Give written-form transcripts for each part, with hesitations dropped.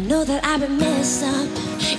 know that I've been messed up.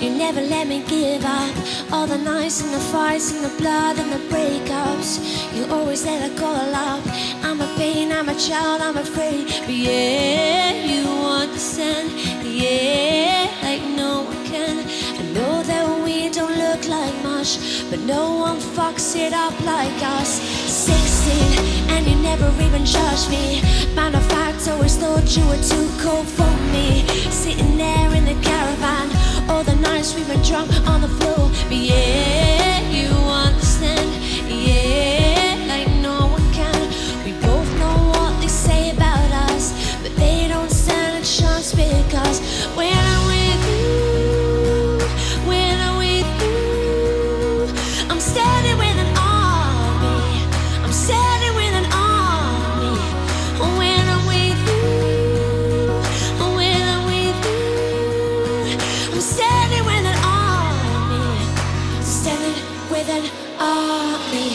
You never let me give up. All the nights and the fights and the blood and the breakups, you always let it go up. I'm a pain, I'm a child, I'm afraid. But yeah, you understand. Yeah, like no one can. I know that we don't look like much, but no one fucks it up like us. 16 and you never even judged me. Matter of fact, always thought you were too cool for me. Sitting there in the caravan, all the nights we've been drunk on the floor. But yeah, you understand. Yeah, like no one can. We both know what they say about us, but they don't stand a chance because when I'm with you, when I'm with you, I'm standing with an army. I'm standing with an army. When I'm with you, when I'm with you, I'm standing with an army. Standing with an army.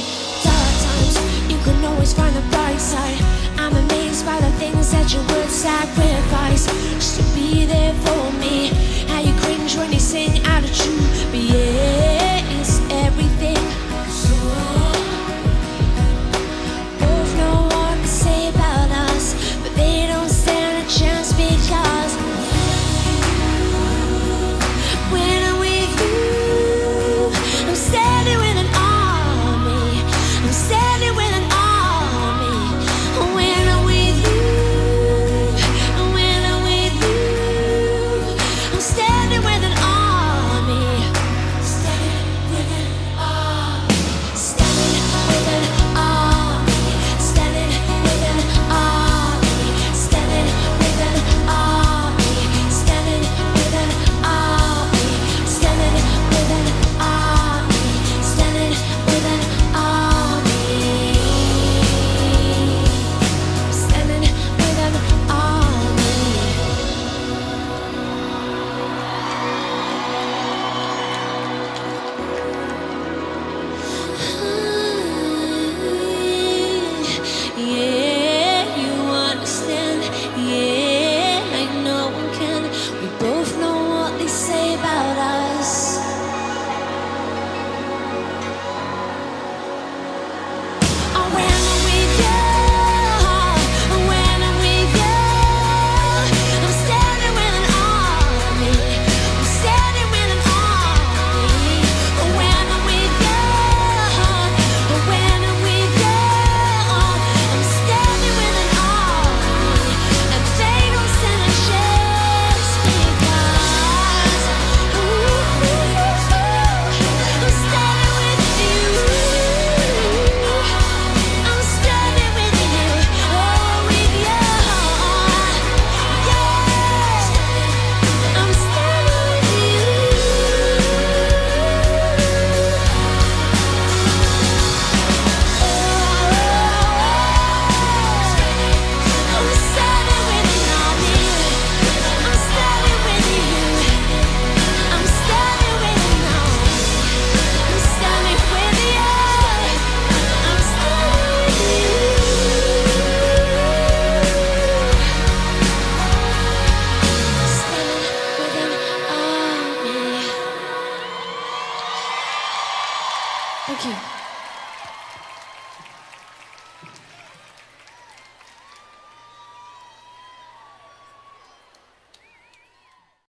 Dark times, you can always find the bright side. I'm amazed by the things that you would sacrifice just to be there for me. How you cringe when you sing out of tune. But yeah, it's everything. Both know what to say about us, but they don't stand a chance because when I'm with you, I'm standing with an army. I'm standing with an army. When I'm with you, when I'm with you, I'm standing with an army. Standing with an army. Standing with an army. Standing with an army. Standing with an army. Standing with an army. Standing with an army. Standing with an army. Standing with an army. Yeah, you understand. Yeah, like no one can. We both know what they say about us. Oh, when I'm with you, when I'm with you, I'm standing with an army. I'm standing with an army. When I'm with you, when I'm with you, I'm standing with an army. And they don't stand a chance because I'm standing with you. I'm standing with you, oh, with you, yeah. I'm standing with you. I'm standing with an army. I'm standing with you. I'm standing with an army. I'm standing with you. I'm standing with you. Standing with an army. Thank you.